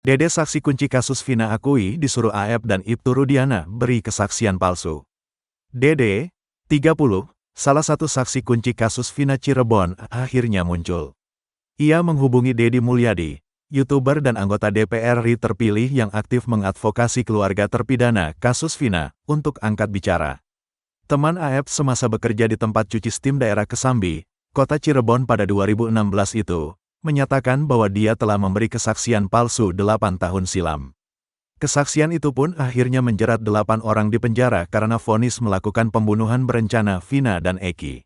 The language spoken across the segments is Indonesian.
Dede saksi kunci kasus Vina akui disuruh Aep dan Ibtu Rudiana beri kesaksian palsu. Dede, 30, salah satu saksi kunci kasus Vina Cirebon, akhirnya muncul. Ia menghubungi Deddy Mulyadi, YouTuber dan anggota DPR RI terpilih yang aktif mengadvokasi keluarga terpidana kasus Vina, untuk angkat bicara. Teman Aep semasa bekerja di tempat cuci STIM daerah Kesambi, kota Cirebon pada 2016 itu, menyatakan bahwa dia telah memberi kesaksian palsu 8 tahun silam. Kesaksian itu pun akhirnya menjerat 8 orang di penjara karena vonis melakukan pembunuhan berencana Vina dan Eki.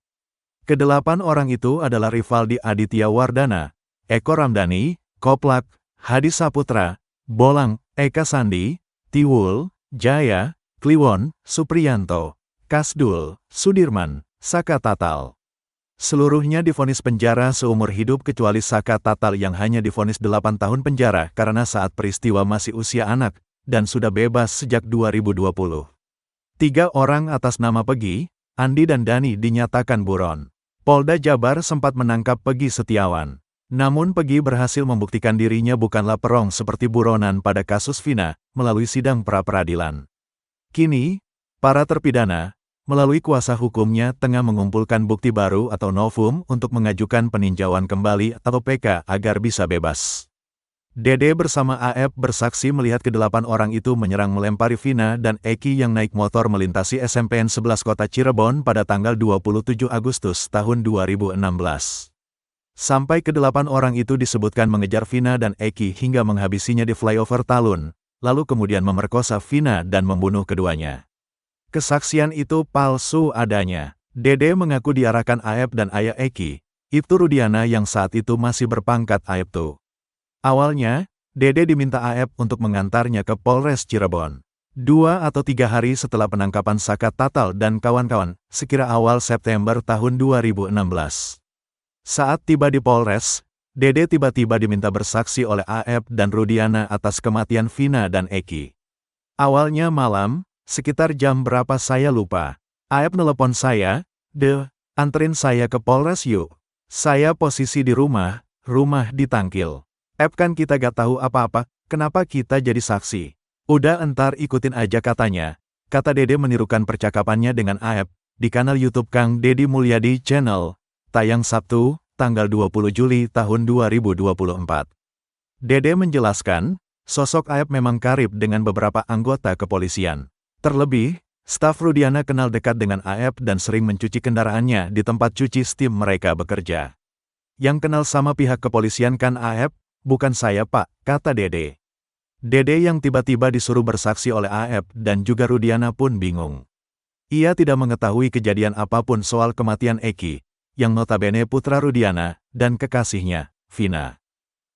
Kedelapan orang itu adalah Rivaldi Aditya Wardana, Eko Ramdhani, Koplak, Hadi Saputra, Bolang, Eka Sandi, Tiwul, Jaya, Kliwon, Supriyanto, Kasdul, Sudirman, Saka Tatal. Seluruhnya divonis penjara seumur hidup kecuali Saka Tatal yang hanya divonis 8 tahun penjara karena saat peristiwa masih usia anak, dan sudah bebas sejak 2020. 3 orang atas nama Pegi, Andi dan Dani dinyatakan buron. Polda Jabar sempat menangkap Pegi Setiawan. Namun Pegi berhasil membuktikan dirinya bukanlah perong seperti buronan pada kasus Vina, melalui sidang pra-peradilan. Kini, para terpidana, melalui kuasa hukumnya tengah mengumpulkan bukti baru atau novum untuk mengajukan peninjauan kembali atau PK agar bisa bebas. Dede bersama Aep bersaksi melihat kedelapan orang itu menyerang melempari Vina dan Eki yang naik motor melintasi SMPN 11 Kota Cirebon pada tanggal 27 Agustus tahun 2016. Sampai kedelapan orang itu disebutkan mengejar Vina dan Eki hingga menghabisinya di flyover Talun, lalu kemudian memerkosa Vina dan membunuh keduanya. Kesaksian itu palsu adanya. Dede mengaku diarahkan Aep dan ayah Eki, Ibtu Rudiana yang saat itu masih berpangkat Aibtu. Awalnya, Dede diminta Aep untuk mengantarnya ke Polres Cirebon. 2 atau 3 hari setelah penangkapan Saka Tatal dan kawan-kawan, sekira awal September tahun 2016. Saat tiba di Polres, Dede tiba-tiba diminta bersaksi oleh Aep dan Rudiana atas kematian Vina dan Eki. Awalnya malam, sekitar jam berapa saya lupa. Aep nelepon saya, anterin saya ke Polres yuk. Saya posisi di rumah di Tangkil. Ep kan kita gak tahu apa-apa, kenapa kita jadi saksi? Udah entar ikutin aja katanya, kata Dede menirukan percakapannya dengan Aep, di kanal YouTube Kang Deddy Mulyadi Channel, tayang Sabtu, tanggal 20 Juli tahun 2024. Dede menjelaskan, sosok Aep memang karib dengan beberapa anggota kepolisian. Terlebih, staf Rudiana kenal dekat dengan Aep dan sering mencuci kendaraannya di tempat cuci STIM mereka bekerja. Yang kenal sama pihak kepolisian kan Aep, bukan saya Pak, kata Dede. Dede yang tiba-tiba disuruh bersaksi oleh Aep dan juga Rudiana pun bingung. Ia tidak mengetahui kejadian apapun soal kematian Eki, yang notabene putra Rudiana, dan kekasihnya, Vina.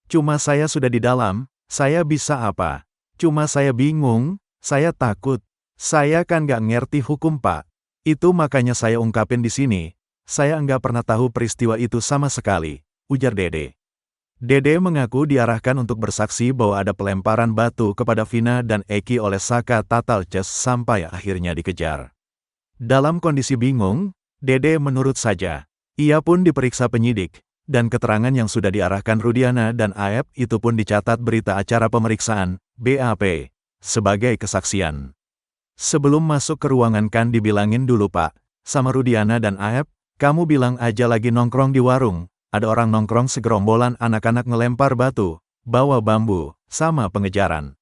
Cuma saya sudah di dalam, saya bisa apa? Cuma saya bingung, saya takut. Saya kan gak ngerti hukum Pak. Itu makanya saya ungkapin di sini. Saya enggak pernah tahu peristiwa itu sama sekali, ujar Dede. Dede mengaku diarahkan untuk bersaksi bahwa ada pelemparan batu kepada Vina dan Eki oleh Saka Tatal sampai akhirnya dikejar. Dalam kondisi bingung, Dede menurut saja. Ia pun diperiksa penyidik, dan keterangan yang sudah diarahkan Rudiana dan Aep itu pun dicatat berita acara pemeriksaan, BAP, sebagai kesaksian. Sebelum masuk ke ruangan kan dibilangin dulu Pak, sama Rudiana dan Aep, kamu bilang aja lagi nongkrong di warung, ada orang nongkrong segerombolan anak-anak ngelempar batu, bawa bambu, sama pengejaran.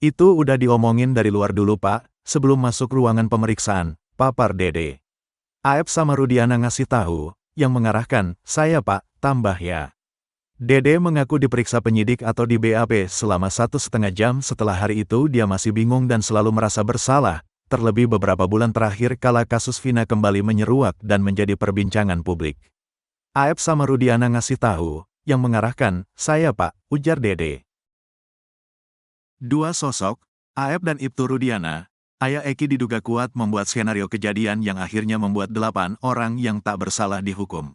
Itu udah diomongin dari luar dulu Pak, sebelum masuk ruangan pemeriksaan, papar Dede. Aep sama Rudiana ngasih tahu, yang mengarahkan, saya Pak, tambah ya. Dede mengaku diperiksa penyidik atau di BAP selama 1,5 jam setelah hari itu dia masih bingung dan selalu merasa bersalah, terlebih beberapa bulan terakhir kala kasus Vina kembali menyeruak dan menjadi perbincangan publik. Aep sama Rudiana ngasih tahu, yang mengarahkan, saya Pak, ujar Dede. Dua sosok, Aep dan Ibtu Rudiana, ayah Eki diduga kuat membuat skenario kejadian yang akhirnya membuat 8 orang yang tak bersalah dihukum.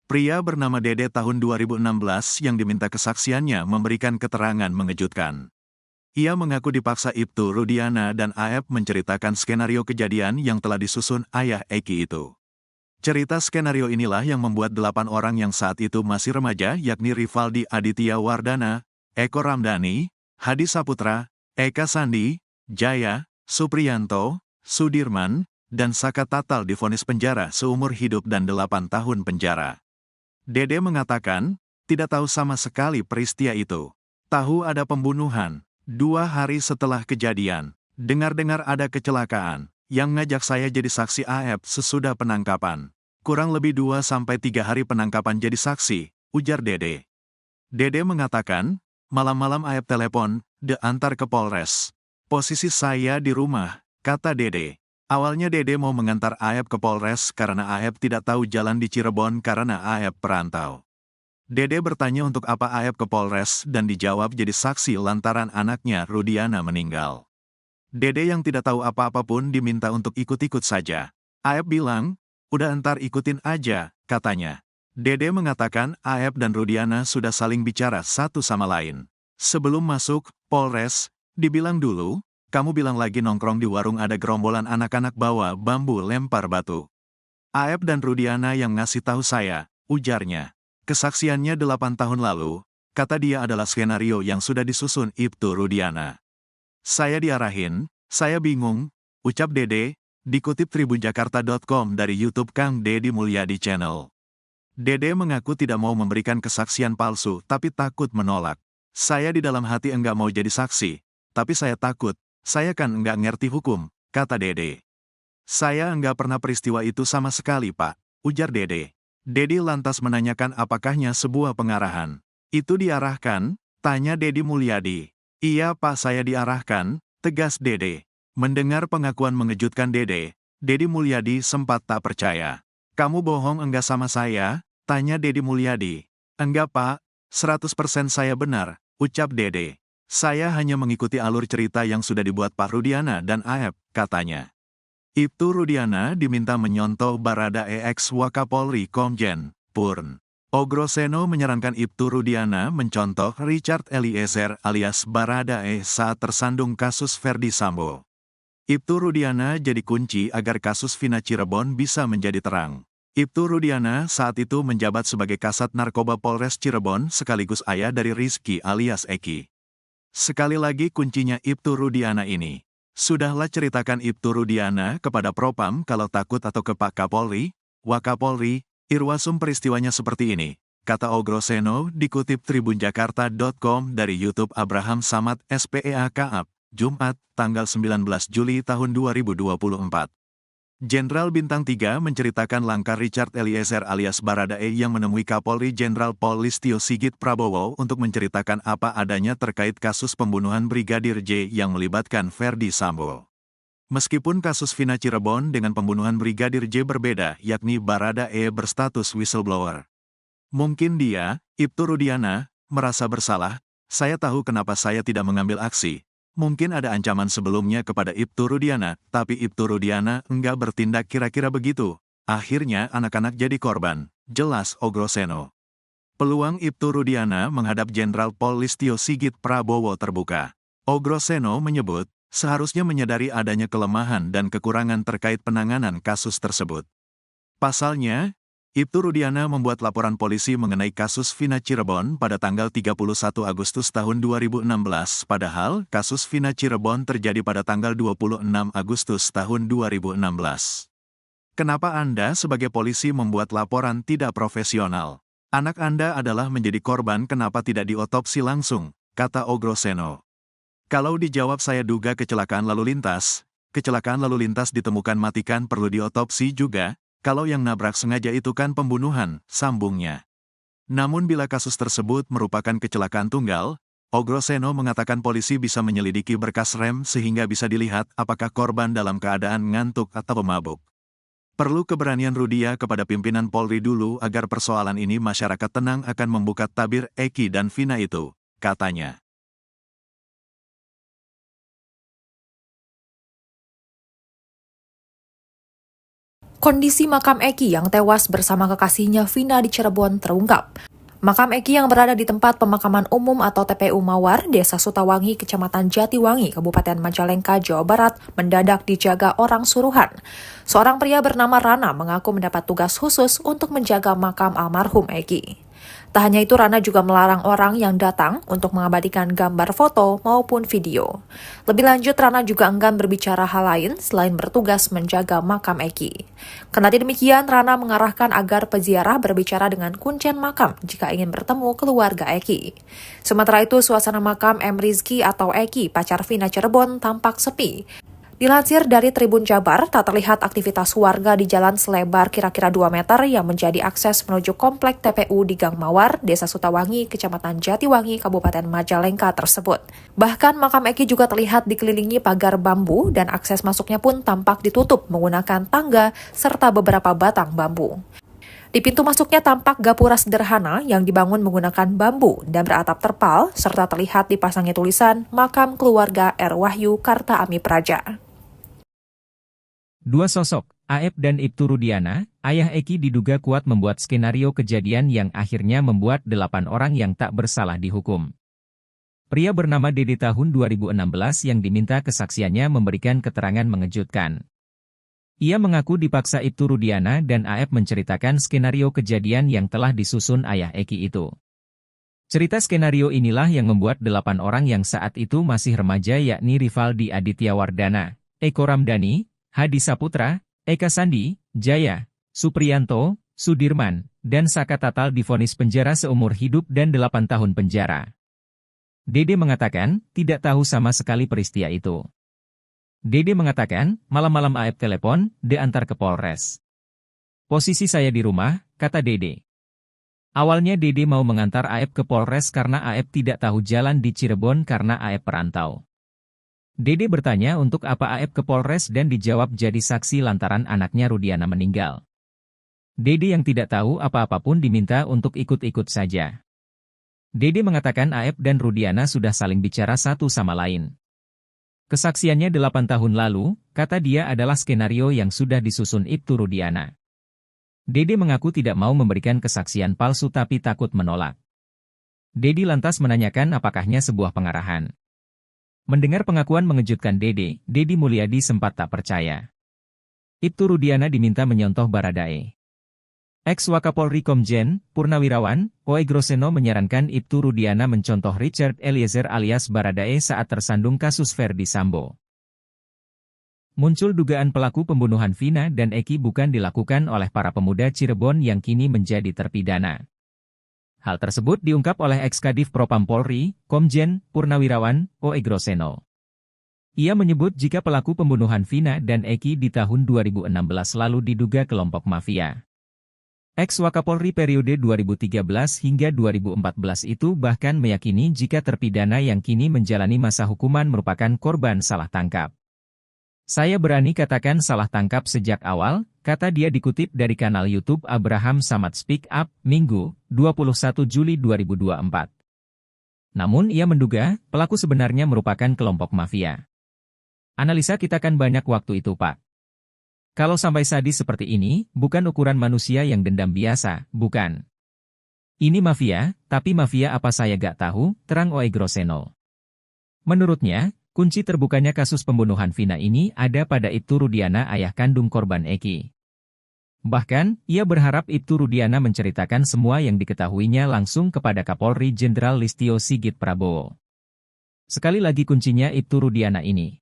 Pria bernama Dede tahun 2016 yang diminta kesaksiannya memberikan keterangan mengejutkan. Ia mengaku dipaksa Ibtu Rudiana dan Aep menceritakan skenario kejadian yang telah disusun ayah Eki itu. Cerita skenario inilah yang membuat 8 orang yang saat itu masih remaja yakni Rivaldi Aditya Wardana, Eko Ramdhani, Hadi Saputra, Eka Sandi, Jaya, Supriyanto, Sudirman, dan Saka Tatal divonis penjara seumur hidup dan 8 tahun penjara. Dede mengatakan, tidak tahu sama sekali peristiwa itu. Tahu ada pembunuhan. 2 hari setelah kejadian, dengar-dengar ada kecelakaan. Yang ngajak saya jadi saksi AF sesudah penangkapan. Kurang lebih 2-3 hari penangkapan jadi saksi, ujar Dede. Dede mengatakan, malam-malam AF telepon, antar ke Polres. Posisi saya di rumah, kata Dede. Awalnya Dede mau mengantar AF ke Polres karena AF tidak tahu jalan di Cirebon karena AF perantau. Dede bertanya untuk apa AF ke Polres dan dijawab jadi saksi lantaran anaknya Rudiana meninggal. Dede yang tidak tahu apa-apa pun diminta untuk ikut-ikut saja. AF bilang, udah entar ikutin aja, katanya. Dede mengatakan AF dan Rudiana sudah saling bicara satu sama lain. Sebelum masuk Polres, dibilang dulu, kamu bilang lagi nongkrong di warung ada gerombolan anak-anak bawa bambu lempar batu. AF dan Rudiana yang ngasih tahu saya, ujarnya. Kesaksiannya 8 tahun lalu, kata dia adalah skenario yang sudah disusun Ibtu Rudiana. Saya diarahin, saya bingung, ucap Dede, dikutip tribunjakarta.com dari YouTube Kang Deddy Mulyadi Channel. Dede mengaku tidak mau memberikan kesaksian palsu tapi takut menolak. Saya di dalam hati enggak mau jadi saksi, tapi saya takut, saya kan enggak ngerti hukum, kata Dede. Saya enggak pernah peristiwa itu sama sekali Pak, ujar Dede. Dede lantas menanyakan apakahnya sebuah pengarahan. Itu diarahkan, tanya Deddy Mulyadi. Iya Pak saya diarahkan, tegas Dede. Mendengar pengakuan mengejutkan Dede, Deddy Mulyadi sempat tak percaya. Kamu bohong enggak sama saya? Tanya Deddy Mulyadi. Enggak Pak, 100% saya benar, ucap Dede. Saya hanya mengikuti alur cerita yang sudah dibuat Pak Rudiana dan AF, katanya. Ibtu Rudiana diminta menyontoh Baradae ex Wakapolri Komjen Purn. Ogroseno menyarankan Ibtu Rudiana mencontoh Richard Eliezer alias Baradae saat tersandung kasus Ferdi Sambo. Ibtu Rudiana jadi kunci agar kasus Vina Cirebon bisa menjadi terang. Ibtu Rudiana saat itu menjabat sebagai Kasat Narkoba Polres Cirebon sekaligus ayah dari Rizky alias Eki. Sekali lagi kuncinya Ibtu Rudiana ini. Sudahlah ceritakan Ibtu Rudiana kepada Propam kalau takut atau ke Pak Kapolri, Wakapolri, Irwasum peristiwanya seperti ini, kata Ogroseno dikutip tribunjakarta.com dari YouTube Abraham Samad SPEAKAP, Jumat, tanggal 19 Juli tahun 2024. Jenderal Bintang 3 menceritakan langkah Richard Eliezer alias Baradae yang menemui Kapolri Jenderal Pol Listio Sigit Prabowo untuk menceritakan apa adanya terkait kasus pembunuhan Brigadir J yang melibatkan Ferdi Sambo. Meskipun kasus Vina Cirebon dengan pembunuhan Brigadir J berbeda, yakni Baradae berstatus whistleblower. Mungkin dia, Ibtu Rudiana, merasa bersalah, saya tahu kenapa saya tidak mengambil aksi. Mungkin ada ancaman sebelumnya kepada Ibtu Rudiana, tapi Ibtu Rudiana enggak bertindak kira-kira begitu. Akhirnya anak-anak jadi korban, jelas Ogroseno. Peluang Ibtu Rudiana menghadap Jenderal Pol Listio Sigit Prabowo terbuka. Ogroseno menyebut, seharusnya menyadari adanya kelemahan dan kekurangan terkait penanganan kasus tersebut. Pasalnya, Ibtu Rudiana membuat laporan polisi mengenai kasus Vina Cirebon pada tanggal 31 Agustus tahun 2016, padahal kasus Vina Cirebon terjadi pada tanggal 26 Agustus tahun 2016. Kenapa Anda sebagai polisi membuat laporan tidak profesional? Anak Anda adalah menjadi korban kenapa tidak diotopsi langsung, kata Ogroseno. Kalau dijawab saya duga kecelakaan lalu lintas ditemukan matikan perlu diotopsi juga. Kalau yang nabrak sengaja itu kan pembunuhan, sambungnya. Namun bila kasus tersebut merupakan kecelakaan tunggal, Ogroseno mengatakan polisi bisa menyelidiki berkas rem sehingga bisa dilihat apakah korban dalam keadaan ngantuk atau mabuk. Perlu keberanian Rudia kepada pimpinan Polri dulu agar persoalan ini masyarakat tenang akan membuka tabir Eki dan Vina itu, katanya. Kondisi makam Eki yang tewas bersama kekasihnya Vina di Cirebon terungkap. Makam Eki yang berada di tempat pemakaman umum atau TPU Mawar, Desa Sutawangi, Kecamatan Jatiwangi, Kabupaten Majalengka, Jawa Barat, mendadak dijaga orang suruhan. Seorang pria bernama Rana mengaku mendapat tugas khusus untuk menjaga makam almarhum Eki. Tak hanya itu, Rana juga melarang orang yang datang untuk mengabadikan gambar foto maupun video. Lebih lanjut, Rana juga enggan berbicara hal lain selain bertugas menjaga makam Eki. Kendati demikian, Rana mengarahkan agar peziarah berbicara dengan kuncen makam jika ingin bertemu keluarga Eki. Sementara itu, suasana makam M. Rizky atau Eki, pacar Vina Cirebon, tampak sepi. Dilansir dari Tribun Jabar, tak terlihat aktivitas warga di jalan selebar kira-kira 2 meter yang menjadi akses menuju komplek TPU di Gang Mawar, Desa Sutawangi, Kecamatan Jatiwangi, Kabupaten Majalengka tersebut. Bahkan makam Eki juga terlihat dikelilingi pagar bambu dan akses masuknya pun tampak ditutup menggunakan tangga serta beberapa batang bambu. Di pintu masuknya tampak gapura sederhana yang dibangun menggunakan bambu dan beratap terpal, serta terlihat dipasangnya tulisan Makam Keluarga R. Wahyu Karta Ami Praja. Dua sosok, Aep dan Ibtu Rudiana, ayah Eki diduga kuat membuat skenario kejadian yang akhirnya membuat 8 orang yang tak bersalah dihukum. Pria bernama Dede tahun 2016 yang diminta kesaksiannya memberikan keterangan mengejutkan. Ia mengaku dipaksa Ibtu Rudiana dan Aep menceritakan skenario kejadian yang telah disusun ayah Eki itu. Cerita skenario inilah yang membuat 8 orang yang saat itu masih remaja yakni Rivaldi Aditya Wardana, Eko Ramdhani, Hadi Saputra, Eka Sandi, Jaya, Supriyanto, Sudirman, dan Saka Tatal divonis penjara seumur hidup dan 8 tahun penjara. Dede mengatakan, tidak tahu sama sekali peristiwa itu. Dede mengatakan, malam-malam Aep telepon, diantar ke Polres. Posisi saya di rumah, kata Dede. Awalnya Dede mau mengantar Aep ke Polres karena Aep tidak tahu jalan di Cirebon karena Aep perantau. Dede bertanya untuk apa Aep ke Polres dan dijawab jadi saksi lantaran anaknya Rudiana meninggal. Dede yang tidak tahu apa-apa pun diminta untuk ikut-ikut saja. Dede mengatakan Aep dan Rudiana sudah saling bicara satu sama lain. Kesaksiannya 8 tahun lalu, kata dia adalah skenario yang sudah disusun Ibtu Rudiana. Dede mengaku tidak mau memberikan kesaksian palsu tapi takut menolak. Dede lantas menanyakan apakahnya sebuah pengarahan. Mendengar pengakuan mengejutkan Dede, Deddy Mulyadi sempat tak percaya. Ibtu Rudiana diminta menyontoh Baradae. Ex-Wakapolri Komjen, Purnawirawan, Oe Groseno menyarankan Ibtu Rudiana mencontoh Richard Eliezer alias Baradae saat tersandung kasus Verdi Sambo. Muncul dugaan pelaku pembunuhan Vina dan Eki bukan dilakukan oleh para pemuda Cirebon yang kini menjadi terpidana. Hal tersebut diungkap oleh ex-Kadif Propam Polri, Komjen, Purnawirawan, Oe Groseno. Ia menyebut jika pelaku pembunuhan Vina dan Eki di tahun 2016 lalu diduga kelompok mafia. Ex-Wakapolri periode 2013 hingga 2014 itu bahkan meyakini jika terpidana yang kini menjalani masa hukuman merupakan korban salah tangkap. Saya berani katakan salah tangkap sejak awal, kata dia dikutip dari kanal YouTube Abraham Samad Speak Up, Minggu, 21 Juli 2024. Namun ia menduga, pelaku sebenarnya merupakan kelompok mafia. Analisa kita kan banyak waktu itu Pak. Kalau sampai sadis seperti ini, bukan ukuran manusia yang dendam biasa, bukan. Ini mafia, tapi mafia apa saya gak tahu, terang Oe Groseno. Menurutnya, kunci terbukanya kasus pembunuhan Vina ini ada pada Ibtu Rudiana ayah kandung korban Eki. Bahkan, ia berharap Ibtu Rudiana menceritakan semua yang diketahuinya langsung kepada Kapolri Jenderal Listio Sigit Prabowo. Sekali lagi kuncinya Ibtu Rudiana ini.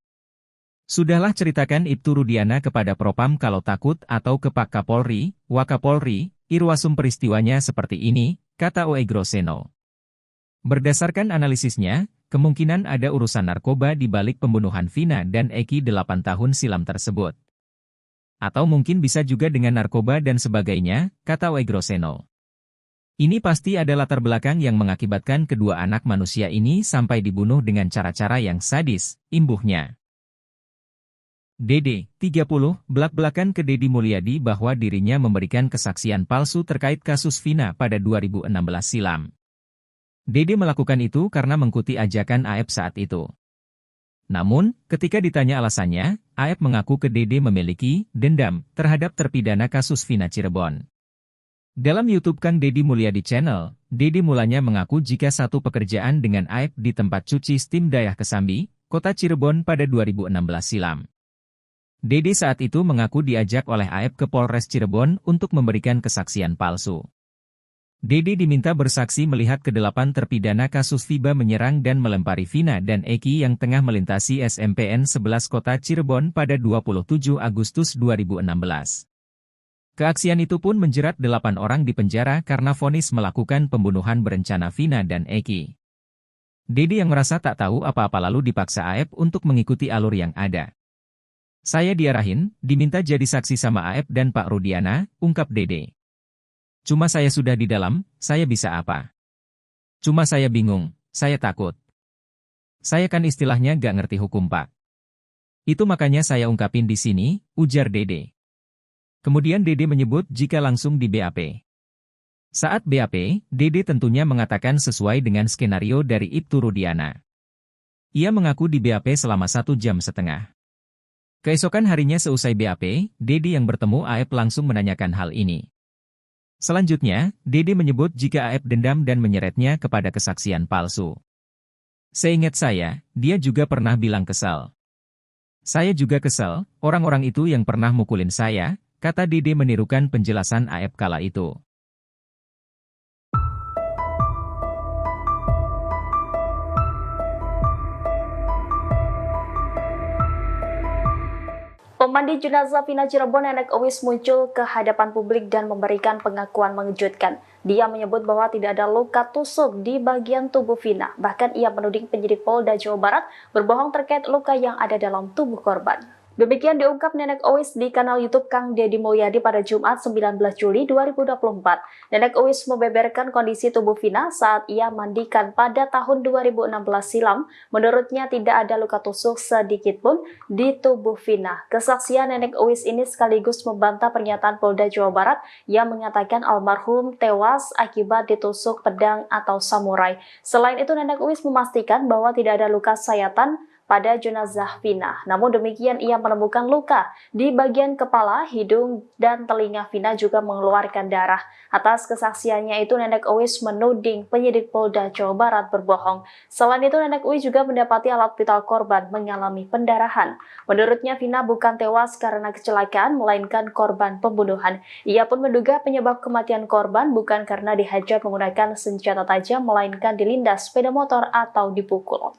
Sudahlah ceritakan Ibtu Rudiana kepada Propam kalau takut atau ke Pak Kapolri, Wakapolri, irwasum peristiwanya seperti ini, kata Oe Groseno. Berdasarkan analisisnya, kemungkinan ada urusan narkoba di balik pembunuhan Vina dan Eki 8 tahun silam tersebut. Atau mungkin bisa juga dengan narkoba dan sebagainya, kata Oe Groseno. Ini pasti ada latar belakang yang mengakibatkan kedua anak manusia ini sampai dibunuh dengan cara-cara yang sadis, imbuhnya. Dede, 30, belak-belakan ke Deddy Mulyadi bahwa dirinya memberikan kesaksian palsu terkait kasus Vina pada 2016 silam. Dede melakukan itu karena mengikuti ajakan Aep saat itu. Namun, ketika ditanya alasannya, Aep mengaku ke Dede memiliki dendam terhadap terpidana kasus Vina Cirebon. Dalam YouTube Kang Deddy Mulyadi Channel, Dede mulanya mengaku jika satu pekerjaan dengan Aep di tempat cuci steam Dayah Kesambi, Kota Cirebon pada 2016 silam. Dede saat itu mengaku diajak oleh Aep ke Polres Cirebon untuk memberikan kesaksian palsu. Dede diminta bersaksi melihat kedelapan terpidana kasus Fiba menyerang dan melempari Vina dan Eki yang tengah melintasi SMPN 11 Kota Cirebon pada 27 Agustus 2016. Keaksian itu pun menjerat 8 orang di penjara karena vonis melakukan pembunuhan berencana Vina dan Eki. Dede yang merasa tak tahu apa-apa lalu dipaksa Aep untuk mengikuti alur yang ada. Saya diarahin, diminta jadi saksi sama Aep dan Pak Rudiana, ungkap Dede. Cuma saya sudah di dalam, saya bisa apa? Cuma saya bingung, saya takut. Saya kan istilahnya gak ngerti hukum Pak. Itu makanya saya ungkapin di sini, ujar Dede. Kemudian Dede menyebut jika langsung di BAP. Saat BAP, Dede tentunya mengatakan sesuai dengan skenario dari Ibtu Rudiana. Ia mengaku di BAP selama 1 jam setengah. Keesokan harinya seusai BAP, Dede yang bertemu Aep langsung menanyakan hal ini. Selanjutnya, Dede menyebut jika Aep dendam dan menyeretnya kepada kesaksian palsu. Seingat saya, dia juga pernah bilang kesal. Saya juga kesal, orang-orang itu yang pernah mukulin saya, kata Dede menirukan penjelasan Aep kala itu. Pemandi jenazah Vina Cirebon Nenek Owis muncul ke hadapan publik dan memberikan pengakuan mengejutkan. Dia menyebut bahwa tidak ada luka tusuk di bagian tubuh Vina. Bahkan ia menuding penyidik Polda Jawa Barat berbohong terkait luka yang ada dalam tubuh korban. Demikian diungkap Nenek Owis di kanal YouTube Kang Deddy Mulyadi pada Jumat 19 Juli 2024. Nenek Owis membeberkan kondisi tubuh Vina saat ia mandikan pada tahun 2016 silam. Menurutnya tidak ada luka tusuk sedikit pun di tubuh Vina. Kesaksian Nenek Owis ini sekaligus membantah pernyataan Polda Jawa Barat yang mengatakan almarhum tewas akibat ditusuk pedang atau samurai. Selain itu, Nenek Owis memastikan bahwa tidak ada luka sayatan pada jenazah Vina. Namun demikian ia menemukan luka di bagian kepala, hidung, dan telinga Vina juga mengeluarkan darah. Atas kesaksiannya itu Nenek Owis menuding penyidik Polda Jawa Barat berbohong. Selain itu Nenek Owis juga mendapati alat vital korban mengalami pendarahan. Menurutnya Vina bukan tewas karena kecelakaan melainkan korban pembunuhan. Ia pun menduga penyebab kematian korban bukan karena dihajar menggunakan senjata tajam melainkan dilindas sepeda motor atau dipukul.